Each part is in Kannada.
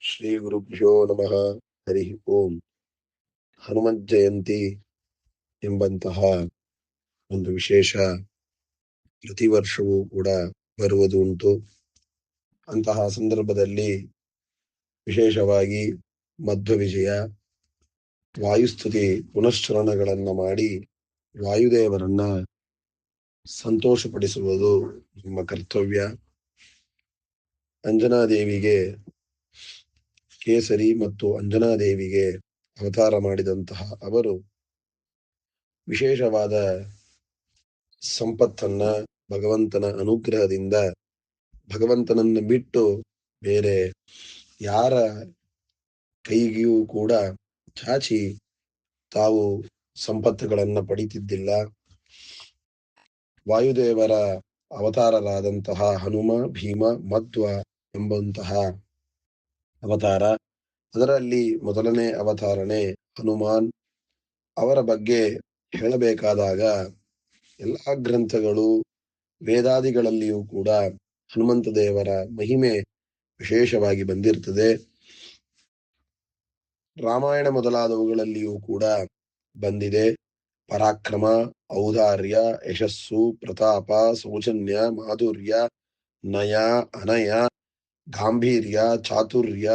ಶ್ರೀ ಗುರುಭ್ಯೋ ನಮಃ. ಹರಿ ಓಂ. ಹನುಮತ್ ಜಯಂತಿ ಎಂಬಂತಹ ಒಂದು ವಿಶೇಷ ಪ್ರತಿ ವರ್ಷವೂ ಕೂಡ ಬರುವುದು ಉಂಟು. ಅಂತಹ ಸಂದರ್ಭದಲ್ಲಿ ವಿಶೇಷವಾಗಿ ಮಧ್ವ ವಿಜಯ, ವಾಯುಸ್ತುತಿ ಪುನಶ್ಚರಣಗಳನ್ನ ಮಾಡಿ ವಾಯುದೇವರನ್ನ ಸಂತೋಷಪಡಿಸುವುದು ನಮ್ಮ ಕರ್ತವ್ಯ. ಅಂಜನಾದೇವಿಗೆ ಕೇಸರಿ ಮತ್ತು ಅಂಜನಾದೇವಿಗೆ ಅವತಾರ ಮಾಡಿದಂತಹ ಅವರು ವಿಶೇಷವಾದ ಸಂಪತ್ತನ್ನ ಭಗವಂತನ ಅನುಗ್ರಹದಿಂದ ಭಗವಂತನನ್ನು ಬಿಟ್ಟು ಬೇರೆ ಯಾರ ಕೈಗಿಯೂ ಕೂಡ ಚಾಚಿ ತಾವು ಸಂಪತ್ತುಗಳನ್ನ ಪಡಿತಿದ್ದಿಲ್ಲ. ವಾಯುದೇವರ ಅವತಾರರಾದಂತಹ ಹನುಮ, ಭೀಮ, ಮಧ್ವ ಎಂಬಂತಹ ಅವತಾರ. ಅದರಲ್ಲಿ ಮೊದಲನೇ ಅವತಾರನೇ ಹನುಮಾನ್. ಅವರ ಬಗ್ಗೆ ಹೇಳಬೇಕಾದಾಗ ಎಲ್ಲಾ ಗ್ರಂಥಗಳು, ವೇದಾದಿಗಳಲ್ಲಿಯೂ ಕೂಡ ಹನುಮಂತ ದೇವರ ಮಹಿಮೆ ವಿಶೇಷವಾಗಿ ಬಂದಿರ್ತದೆ. ರಾಮಾಯಣ ಮೊದಲಾದವುಗಳಲ್ಲಿಯೂ ಕೂಡ ಬಂದಿದೆ. ಪರಾಕ್ರಮ, ಔದಾರ್ಯ, ಯಶಸ್ಸು, ಪ್ರತಾಪ, ಸೌಜನ್ಯ, ಮಾಧುರ್ಯ, ನಯ, ಅನಯ, ಗಾಂಭೀರ್ಯ, ಚಾತುರ್ಯ,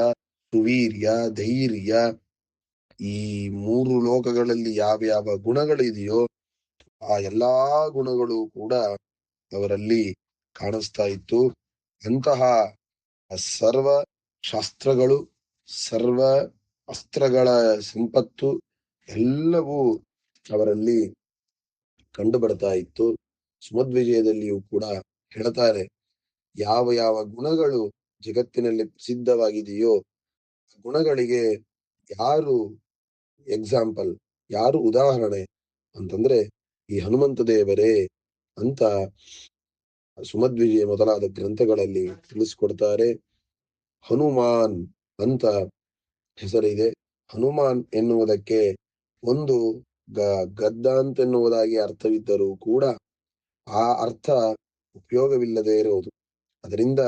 ಸುವೀರ್ಯ, ಧೈರ್ಯ, ಈ ಮೂರು ಲೋಕಗಳಲ್ಲಿ ಯಾವ್ಯಾವ ಗುಣಗಳಿದೆಯೋ ಆ ಎಲ್ಲಾ ಗುಣಗಳು ಕೂಡ ಅವರಲ್ಲಿ ಕಾಣಿಸ್ತಾ ಇತ್ತು. ಅಂತಹ ಸರ್ವ ಶಾಸ್ತ್ರಗಳು, ಸರ್ವ ಅಸ್ತ್ರಗಳ ಸಂಪತ್ತು ಎಲ್ಲವೂ ಅವರಲ್ಲಿ ಕಂಡು ಬರ್ತಾ ಇತ್ತು. ಸುಮಧ್ವಿಜಯದಲ್ಲಿಯೂ ಕೂಡ ಹೇಳ್ತಾರೆ, ಯಾವ ಯಾವ ಗುಣಗಳು ಜಗತ್ತಿನಲ್ಲಿ ಪ್ರಸಿದ್ಧವಾಗಿದೆಯೋ ಗುಣಗಳಿಗೆ ಯಾರು ಎಕ್ಸಾಂಪಲ್, ಯಾರು ಉದಾಹರಣೆ ಅಂತಂದ್ರೆ ಈ ಹನುಮಂತ ದೇವರೇ ಅಂತ ಸುಮಧ್ವಿಜಯ ಮೊದಲಾದ ಗ್ರಂಥಗಳಲ್ಲಿ ತಿಳಿಸ್ಕೊಡ್ತಾರೆ. ಹನುಮಾನ್ ಅಂತ ಹೆಸರಿದೆ. ಹನುಮಾನ್ ಎನ್ನುವುದಕ್ಕೆ ಒಂದು ಗದ್ದ ಅಂತೆನ್ನುವುದಾಗಿ ಅರ್ಥವಿದ್ದರೂ ಕೂಡ ಆ ಅರ್ಥ ಉಪಯೋಗವಿಲ್ಲದೆ ಇರುವುದು. ಅದರಿಂದ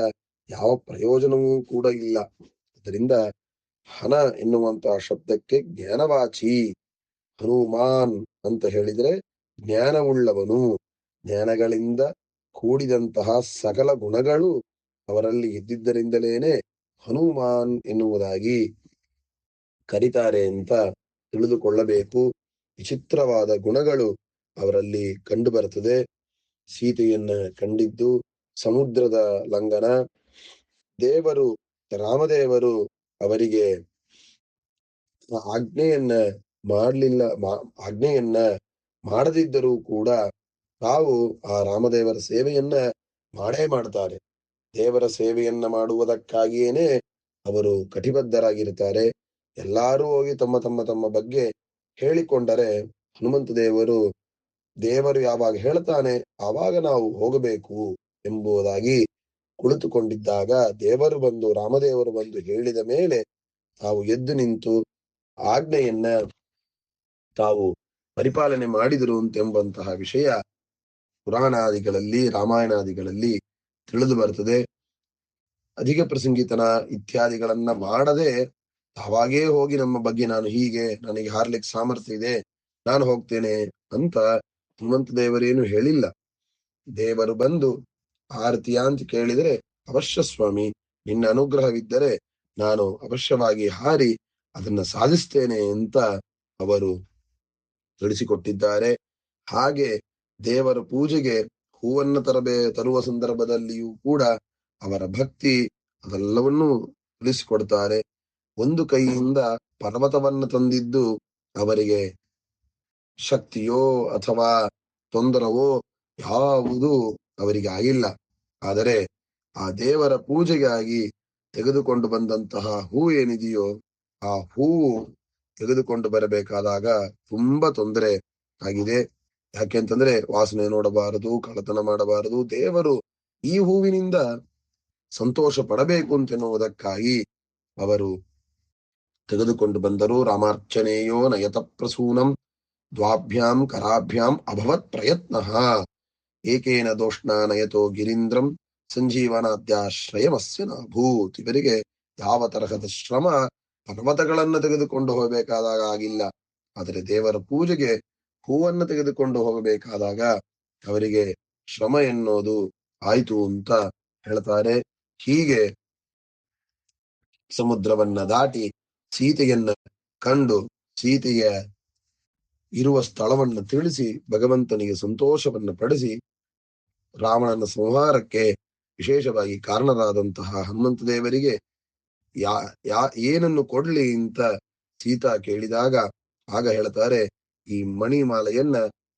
ಯಾವ ಪ್ರಯೋಜನವೂ ಕೂಡ ಇಲ್ಲ. ಅದರಿಂದ ಹನ ಎನ್ನುವಂತಹ ಶಬ್ದಕ್ಕೆ ಜ್ಞಾನವಾಚಿ. ಹನುಮಾನ್ ಅಂತ ಹೇಳಿದ್ರೆ ಜ್ಞಾನವುಳ್ಳವನು, ಜ್ಞಾನಗಳಿಂದ ಕೂಡಿದಂತಹ ಸಕಲ ಗುಣಗಳು ಅವರಲ್ಲಿ ಇದ್ದಿದ್ದರಿಂದಲೇನೆ ಹನುಮಾನ್ ಎನ್ನುವುದಾಗಿ ಕರೀತಾರೆ ಅಂತ ತಿಳಿದುಕೊಳ್ಳಬೇಕು. ವಿಚಿತ್ರವಾದ ಗುಣಗಳು ಅವರಲ್ಲಿ ಕಂಡು ಬರ್ತದೆ. ಸೀತೆಯನ್ನ ಕಂಡಿದ್ದು, ಸಮುದ್ರದ ಲಂಘನ, ದೇವರು ರಾಮದೇವರು ಅವರಿಗೆ ಆಜ್ಞೆಯನ್ನ ಆಜ್ಞೆಯನ್ನ ಮಾಡದಿದ್ದರೂ ಕೂಡ ತಾವು ಆ ರಾಮದೇವರ ಸೇವೆಯನ್ನ ಮಾಡೇ ಮಾಡ್ತಾರೆ. ದೇವರ ಸೇವೆಯನ್ನ ಮಾಡುವುದಕ್ಕಾಗಿಯೇನೆ ಅವರು ಕಟಿಬದ್ಧರಾಗಿರ್ತಾರೆ. ಎಲ್ಲಾರೂ ಹೋಗಿ ತಮ್ಮ ತಮ್ಮ ತಮ್ಮ ಬಗ್ಗೆ ಹೇಳಿಕೊಂಡರೆ ಹನುಮಂತ ದೇವರು ಯಾವಾಗ ಹೇಳ್ತಾನೆ ಆವಾಗ ನಾವು ಹೋಗಬೇಕು ಎಂಬುದಾಗಿ ಕುಳಿತುಕೊಂಡಿದ್ದಾಗ ರಾಮದೇವರು ಬಂದು ಹೇಳಿದ ಮೇಲೆ ತಾವು ಎದ್ದು ನಿಂತು ಆಜ್ಞೆಯನ್ನ ತಾವು ಪರಿಪಾಲನೆ ಮಾಡಿದರು ಎಂಬಂತಹ ವಿಷಯ ಪುರಾಣಾದಿಗಳಲ್ಲಿ, ರಾಮಾಯಣಾದಿಗಳಲ್ಲಿ ತಿಳಿದು ಬರ್ತದೆ. ಅಧಿಕ ಪ್ರಸಂಗಿತನ ಇತ್ಯಾದಿಗಳನ್ನ ಮಾಡದೆ ತಾವಾಗೇ ಹೋಗಿ ನಮ್ಮ ಬಗ್ಗೆ ನಾನು ಹೀಗೆ, ನನಗೆ ಹಾರ್ಲಿಕ್ಕೆ ಸಾಮರ್ಥ್ಯ ಇದೆ, ನಾನು ಹೋಗ್ತೇನೆ ಅಂತ ಹನುಮಂತ ದೇವರೇನು ಹೇಳಿಲ್ಲ. ದೇವರು ಬಂದು ಆರತಿಯ ಅಂತ ಕೇಳಿದರೆ ಅವಶ್ಯ ಸ್ವಾಮಿ, ನಿನ್ನ ಅನುಗ್ರಹವಿದ್ದರೆ ನಾನು ಅವಶ್ಯವಾಗಿ ಹಾರಿ ಅದನ್ನ ಸಾಧಿಸ್ತೇನೆ ಅಂತ ಅವರು ತಿಳಿಸಿಕೊಟ್ಟಿದ್ದಾರೆ. ಹಾಗೆ ದೇವರ ಪೂಜೆಗೆ ಹೂವನ್ನ ತರುವ ಸಂದರ್ಭದಲ್ಲಿಯೂ ಕೂಡ ಅವರ ಭಕ್ತಿ ಅದೆಲ್ಲವನ್ನೂ ತಿಳಿಸಿಕೊಡ್ತಾರೆ. ಒಂದು ಕೈಯಿಂದ ಪರ್ವತವನ್ನ ತಂದಿದ್ದು ಅವರಿಗೆ ಶಕ್ತಿಯೋ ಅಥವಾ ತೊಂದರವೋ ಯಾವುದೂ ಅವರಿಗೆ ಆಗಿಲ್ಲ. ಆದರೆ ಆ ದೇವರ ಪೂಜೆಗಾಗಿ ತೆಗೆದುಕೊಂಡು ಬಂದಂತಹ ಹೂ ಏನಿದೆಯೋ ಆ ಹೂವು ತೆಗೆದುಕೊಂಡು ಬರಬೇಕಾದಾಗ ತುಂಬಾ ತೊಂದರೆ ಆಗಿದೆ. ಯಾಕೆಂತಂದ್ರೆ ವಾಸನೆ ನೋಡಬಾರದು, ಕಳ್ಳತನ ಮಾಡಬಾರದು, ದೇವರು ಈ ಹೂವಿನಿಂದ ಸಂತೋಷ ಪಡಬೇಕು ಅಂತೆನ್ನುವುದಕ್ಕಾಗಿ ಅವರು ತೆಗೆದುಕೊಂಡು ಬಂದರು. ರಾಮಾರ್ಚನೆಯೋ ನಯತ ಪ್ರಸೂನಂ ದ್ವಾಭ್ಯಾಂ ಕರಾಭ್ಯಾಂ ಅಭವತ್ ಪ್ರಯತ್ನ ಏಕೇನ ದೋಷ್ಣ ನಯತೋ ಗಿರೀಂದ್ರಂ ಸಂಜೀವನಾದ್ಯಾಶ್ರಯಮಸ್ಯ ನಾಭೂತ್. ಇವರಿಗೆ ಯಾವ ತರಹದ ಶ್ರಮ ಪರ್ವತಗಳನ್ನ ತೆಗೆದುಕೊಂಡು ಹೋಗಬೇಕಾದಾಗ ಆಗಿಲ್ಲ. ಆದರೆ ದೇವರ ಪೂಜೆಗೆ ಹೂವನ್ನು ತೆಗೆದುಕೊಂಡು ಹೋಗಬೇಕಾದಾಗ ಅವರಿಗೆ ಶ್ರಮ ಎನ್ನುವುದು ಆಯ್ತು ಅಂತ ಹೇಳ್ತಾರೆ. ಹೀಗೆ ಸಮುದ್ರವನ್ನ ದಾಟಿ ಸೀತೆಯನ್ನ ಕಂಡು ಸೀತೆಯ ಇರುವ ಸ್ಥಳವನ್ನು ತಿಳಿಸಿ ಭಗವಂತನಿಗೆ ಸಂತೋಷವನ್ನು ಪಡಿಸಿ ರಾವಣನ ಸಂಹಾರಕ್ಕೆ ವಿಶೇಷವಾಗಿ ಕಾರಣರಾದಂತಹ ಹನುಮಂತ ದೇವರಿಗೆ ಏನನ್ನು ಕೊಡ್ಲಿ ಅಂತ ಸೀತಾ ಕೇಳಿದಾಗ ಆಗ ಹೇಳ್ತಾರೆ, ಈ ಮಣಿಮಾಲೆಯನ್ನ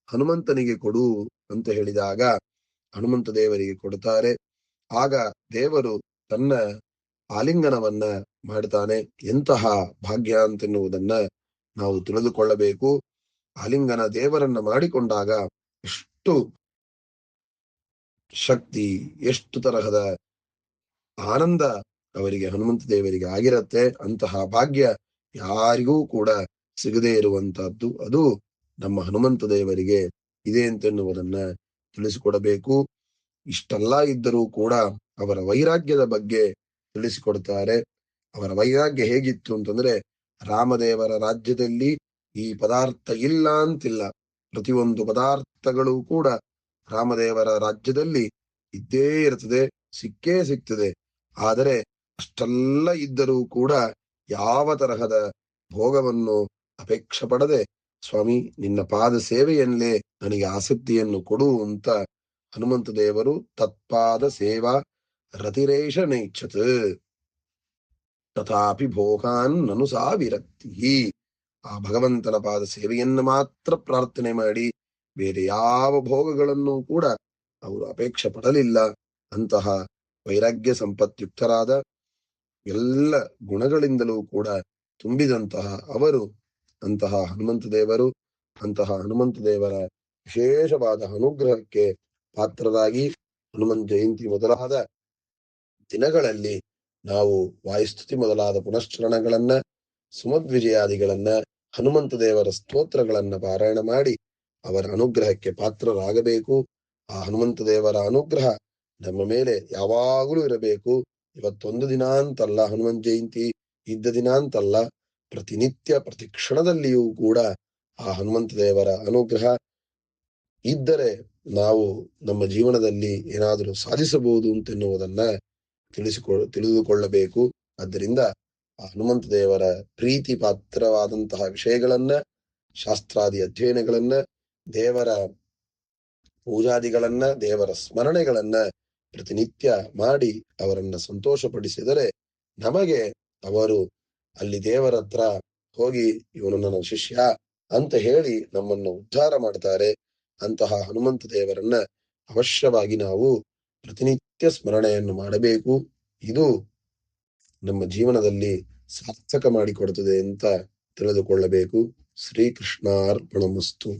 ಹನುಮಂತನಿಗೆ ಕೊಡು ಅಂತ ಹೇಳಿದಾಗ ಹನುಮಂತ ದೇವರಿಗೆ ಕೊಡ್ತಾರೆ. ಆಗ ದೇವರು ತನ್ನ ಆಲಿಂಗನವನ್ನ ಮಾಡ್ತಾನೆ. ಎಂತಹ ಭಾಗ್ಯ ಅಂತೆನ್ನುವುದನ್ನ ನಾವು ತಿಳಿದುಕೊಳ್ಳಬೇಕು. ಆಲಿಂಗನ ದೇವರನ್ನ ಮಾಡಿಕೊಂಡಾಗ ಎಷ್ಟು ಶಕ್ತಿ, ಎಷ್ಟು ತರಹದ ಆನಂದ ಅವರಿಗೆ ಹನುಮಂತ ದೇವರಿಗೆ ಆಗಿರತ್ತೆ. ಅಂತಹ ಭಾಗ್ಯ ಯಾರಿಗೂ ಕೂಡ ಸಿಗದೇ ಇರುವಂತಹದ್ದು ಅದು ನಮ್ಮ ಹನುಮಂತ ದೇವರಿಗೆ ಇದೆ ಅಂತೆನ್ನುವುದನ್ನ ತಿಳಿಸಿಕೊಡಬೇಕು. ಇಷ್ಟೆಲ್ಲ ಇದ್ದರೂ ಕೂಡ ಅವರ ವೈರಾಗ್ಯದ ಬಗ್ಗೆ ತಿಳಿಸಿಕೊಡ್ತಾರೆ. ಅವರ ವೈರಾಗ್ಯ ಹೇಗಿತ್ತು ಅಂತಂದ್ರೆ, ರಾಮದೇವರ ರಾಜ್ಯದಲ್ಲಿ ಈ ಪದಾರ್ಥ ಇಲ್ಲ ಅಂತಿಲ್ಲ, ಪ್ರತಿಯೊಂದು ಪದಾರ್ಥಗಳು ಕೂಡ ರಾಮದೇವರ ರಾಜ್ಯದಲ್ಲಿ ಇದ್ದೇ ಇರ್ತದೆ, ಸಿಕ್ಕೇ ಸಿಗ್ತದೆ. ಆದರೆ ಅಷ್ಟೆಲ್ಲ ಇದ್ದರೂ ಕೂಡ ಯಾವ ತರಹದ ಭೋಗವನ್ನು ಅಪೇಕ್ಷೆ ಪಡದೆ, ಸ್ವಾಮಿ ನಿನ್ನ ಪಾದ ಸೇವೆಯಲ್ಲೇ ನನಗೆ ಆಸಕ್ತಿಯನ್ನು ಕೊಡು ಅಂತ ಹನುಮಂತ ದೇವರು ತತ್ಪಾದ ಸೇವಾ ರತಿರೇಶ ನೈಚ್ಛತ್ ತಥಾಪಿ ಭೋಗಾನ್ ನನು ಸಾ ವಿರಕ್ತಿ. ಆ ಭಗವಂತನ ಪಾದ ಸೇವೆಯನ್ನು ಮಾತ್ರ ಪ್ರಾರ್ಥನೆ ಮಾಡಿ ಬೇರೆ ಯಾವ ಭೋಗಗಳನ್ನು ಕೂಡ ಅವರು ಅಪೇಕ್ಷೆ ಪಡಲಿಲ್ಲ. ಅಂತಹ ವೈರಾಗ್ಯ ಸಂಪತ್ಯುಕ್ತರಾದ ಎಲ್ಲ ಗುಣಗಳಿಂದಲೂ ಕೂಡ ತುಂಬಿದಂತಹ ಅವರು ಅಂತಹ ಹನುಮಂತ ದೇವರು. ಅಂತಹ ಹನುಮಂತ ದೇವರ ವಿಶೇಷವಾದ ಅನುಗ್ರಹಕ್ಕೆ ಪಾತ್ರರಾಗಿ ಹನುಮಂತ ಜಯಂತಿ ಮೊದಲಾದ ದಿನಗಳಲ್ಲಿ ನಾವು ವಾಯುಸ್ತುತಿ ಮೊದಲಾದ ಪುನಶ್ಚರಣಗಳನ್ನ, ಸುಮಧ್ವಿಜಯಾದಿಗಳನ್ನ, ಹನುಮಂತ ದೇವರ ಸ್ತೋತ್ರಗಳನ್ನ ಪಾರಾಯಣ ಮಾಡಿ ಅವರ ಅನುಗ್ರಹಕ್ಕೆ ಪಾತ್ರರಾಗಬೇಕು. ಆ ಹನುಮಂತ ದೇವರ ಅನುಗ್ರಹ ನಮ್ಮ ಮೇಲೆ ಯಾವಾಗಲೂ ಇರಬೇಕು. ಇವತ್ತೊಂದು ದಿನ ಅಂತಲ್ಲ, ಹನುಮಂತ ಜಯಂತಿ ಇದ್ದ ದಿನ ಅಂತಲ್ಲ, ಪ್ರತಿನಿತ್ಯ ಪ್ರತಿ ಕ್ಷಣದಲ್ಲಿಯೂ ಕೂಡ ಆ ಹನುಮಂತ ದೇವರ ಅನುಗ್ರಹ ಇದ್ದರೆ ನಾವು ನಮ್ಮ ಜೀವನದಲ್ಲಿ ಏನಾದರೂ ಸಾಧಿಸಬಹುದು ಅಂತೆನ್ನುವುದನ್ನ ತಿಳಿದುಕೊಳ್ಳಬೇಕು. ಆದ್ದರಿಂದ ಆ ಹನುಮಂತ ದೇವರ ಪ್ರೀತಿ ಪಾತ್ರವಾದಂತಹ ವಿಷಯಗಳನ್ನ, ಶಾಸ್ತ್ರಾದಿ ಅಧ್ಯಯನಗಳನ್ನ, ದೇವರ ಪೂಜಾದಿಗಳನ್ನ, ದೇವರ ಸ್ಮರಣೆಗಳನ್ನ ಪ್ರತಿನಿತ್ಯ ಮಾಡಿ ಅವರನ್ನ ಸಂತೋಷಪಡಿಸಿದರೆ ನಮಗೆ ಅವರು ಅಲ್ಲಿ ದೇವರ ಹತ್ರ ಹೋಗಿ ಇವನು ನನ್ನ ಶಿಷ್ಯ ಅಂತ ಹೇಳಿ ನಮ್ಮನ್ನು ಉದ್ಧಾರ ಮಾಡ್ತಾರೆ. ಅಂತಹ ಹನುಮಂತ ದೇವರನ್ನ ಅವಶ್ಯವಾಗಿ ನಾವು ಪ್ರತಿನಿತ್ಯ ಸ್ಮರಣೆಯನ್ನು ಮಾಡಬೇಕು. ಇದು ನಮ್ಮ ಜೀವನದಲ್ಲಿ ಸಾರ್ಥಕ ಮಾಡಿಕೊಡುತ್ತದೆ ಅಂತ ತಿಳಿದುಕೊಳ್ಳಬೇಕು. ಶ್ರೀಕೃಷ್ಣಾರ್ಪಣಮಸ್ತು.